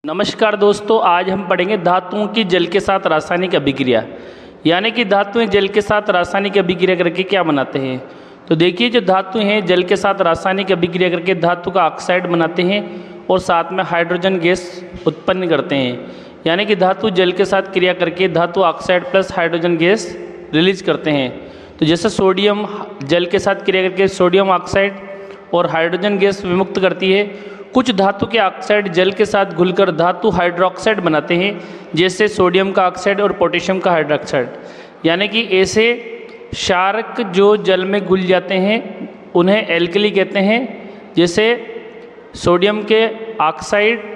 नमस्कार दोस्तों, आज हम पढ़ेंगे धातुओं की जल के साथ रासायनिक अभिक्रिया। यानी कि धातुएं जल के साथ रासायनिक अभिक्रिया करके क्या बनाते हैं। तो देखिए, जो धातु हैं जल के साथ रासायनिक अभिक्रिया करके धातु का ऑक्साइड बनाते हैं और साथ में हाइड्रोजन गैस उत्पन्न करते हैं। यानी कि धातु जल के साथ क्रिया करके धातु oxide plus hydrogen gas release करते हैं। तो जैसे सोडियम जल के साथ क्रिया करके सोडियम ऑक्साइड और हाइड्रोजन गैस विमुक्त करती है। कुछ धातु के ऑक्साइड जल के साथ घुलकर धातु हाइड्रोक्साइड बनाते हैं, जैसे सोडियम का ऑक्साइड और पोटेशियम का हाइड्रोक्साइड। यानी कि ऐसे क्षारक जो जल में घुल जाते हैं उन्हें एल्कली कहते हैं। जैसे सोडियम के ऑक्साइड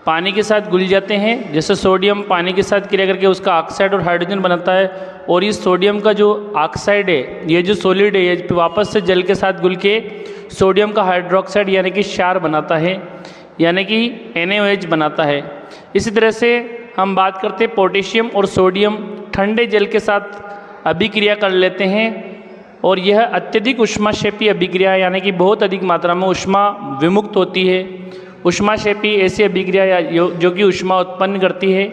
पानी के साथ घुल जाते हैं, जैसे सोडियम पानी के साथ क्रिया करके उसका ऑक्साइड और हाइड्रोजन बनाता है, और इस सोडियम का जो ऑक्साइड है, ये जो सॉलिड है, ये वापस से जल के साथ घुल के सोडियम का हाइड्रोक्साइड यानी कि क्षार बनाता है, यानी कि NaOH बनाता है। इसी तरह से हम बात करते हैं पोटेशियम और सोडियम ठंडे जल के साथ अभिक्रिया कर लेते हैं, और यह अत्यधिक ऊष्माक्षेपी अभिक्रिया यानी कि बहुत अधिक मात्रा में ऊष्मा विमुक्त होती है। ऊष्माक्षेपी ऐसी अभिक्रिया जो कि ऊष्मा उत्पन्न करती है।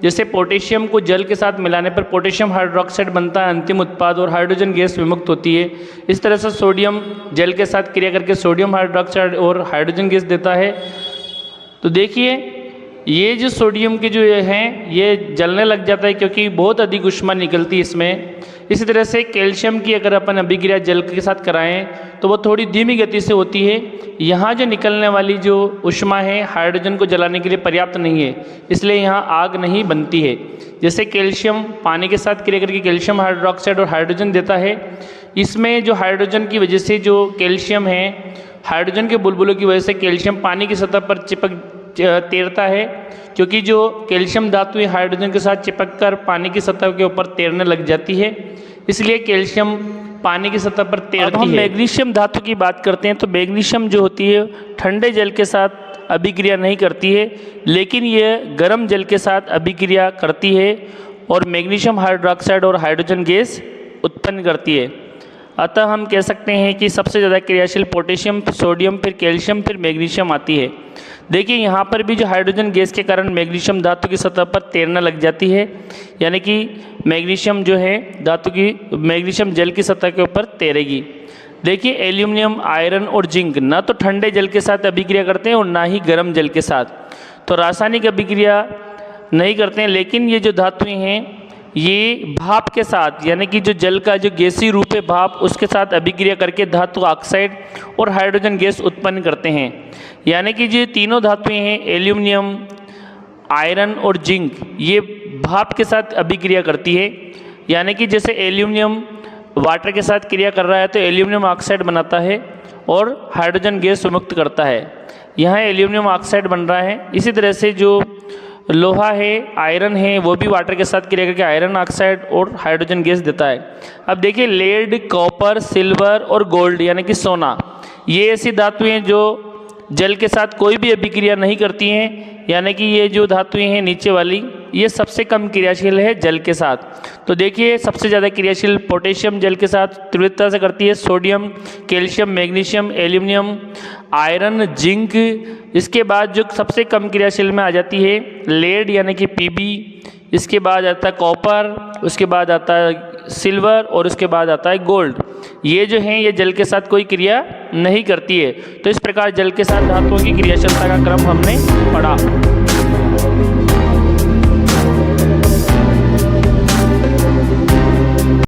जैसे पोटेशियम को जल के साथ मिलाने पर पोटेशियम हाइड्रोक्साइड बनता है अंतिम उत्पाद, और हाइड्रोजन गैस विमुक्त होती है। इस तरह से सोडियम जल के साथ क्रिया करके सोडियम हाइड्रोक्साइड और हाइड्रोजन गैस देता है। तो देखिए, ये जो सोडियम के जो हैं ये जलने लग जाता है क्योंकि बहुत अधिक ऊष्मा निकलती है इसमें। इसी तरह से कैल्शियम की अगर अपन अभिक्रिया जल के साथ कराएं तो वो थोड़ी धीमी गति से होती है। यहाँ जो निकलने वाली जो ऊष्मा है हाइड्रोजन को जलाने के लिए पर्याप्त नहीं है, इसलिए यहाँ आग नहीं बनती है। जैसे कैल्शियम पानी के साथ क्रिया करके कैल्शियम हाइड्रोक्साइड और हाइड्रोजन देता है। इसमें जो हाइड्रोजन की वजह से जो कैल्शियम है, हाइड्रोजन के बुलबुलों की वजह से कैल्शियम पानी की सतह पर तैरता है, क्योंकि जो कैल्शियम धातु है हाइड्रोजन के साथ चिपककर पानी की सतह के ऊपर तैरने लग जाती है, इसलिए कैल्शियम पानी की सतह पर तैरती है। अब हम मैग्नीशियम धातु की बात करते हैं। तो मैग्नीशियम जो होती है ठंडे जल के साथ अभिक्रिया नहीं करती है, लेकिन यह गर्म जल के साथ अभिक्रिया करती है और मैग्नीशियम हाइड्रोक्साइड और हाइड्रोजन गैस उत्पन्न करती है। अतः हम कह सकते हैं कि सबसे ज़्यादा क्रियाशील पोटेशियम, सोडियम, फिर कैल्शियम, फिर मैग्नीशियम आती है। देखिए, यहाँ पर भी जो हाइड्रोजन गैस के कारण मैग्नीशियम धातु की सतह पर तैरने लग जाती है, यानी कि मैग्नीशियम जो है धातु की मैग्नीशियम जल की सतह के ऊपर तैरेगी। देखिए, एल्यूमिनियम, आयरन और जिंक ना तो ठंडे जल के साथ अभिक्रिया करते हैं और ना ही गर्म जल के साथ, तो रासायनिक अभिक्रिया नहीं करते हैं। लेकिन ये जो धातुएँ हैं ये भाप के साथ, यानी कि जो जल का जो गैसीय रूप है भाप, उसके साथ अभिक्रिया करके धातु ऑक्साइड और हाइड्रोजन गैस उत्पन्न करते हैं। यानी कि जो तीनों धातुएं हैं एल्यूमिनियम, आयरन और जिंक, ये भाप के साथ अभिक्रिया करती है। यानी कि जैसे एल्यूमिनियम वाटर के साथ क्रिया कर रहा है तो एल्यूमिनियम ऑक्साइड बनाता है और हाइड्रोजन गैस मुक्त करता है। यहाँ एल्यूमिनियम ऑक्साइड बन रहा है। इसी तरह से जो लोहा है, आयरन है, वो भी वाटर के साथ क्रिया करके आयरन ऑक्साइड और हाइड्रोजन गैस देता है। अब देखिए, लेड, कॉपर, सिल्वर और गोल्ड यानी कि सोना, ये ऐसी धातुएं जो जल के साथ कोई भी अभिक्रिया नहीं करती हैं। यानी कि ये जो धातुएं हैं नीचे वाली, ये सबसे कम क्रियाशील है जल के साथ। तो देखिए, सबसे ज़्यादा क्रियाशील पोटेशियम जल के साथ तीव्रता से करती है, sodium, calcium, magnesium, aluminium, iron, zinc. इसके बाद जो सबसे कम क्रियाशील में आ जाती है लेड यानी कि Pb, इसके बाद आता है कॉपर, उसके बाद आता है सिल्वर और उसके बाद आता है गोल्ड। ये जो हैं ये जल के साथ कोई क्रिया नहीं करती है। तो इस प्रकार जल के साथ धातुओं की क्रियाशीलता का क्रम हमने पढ़ा।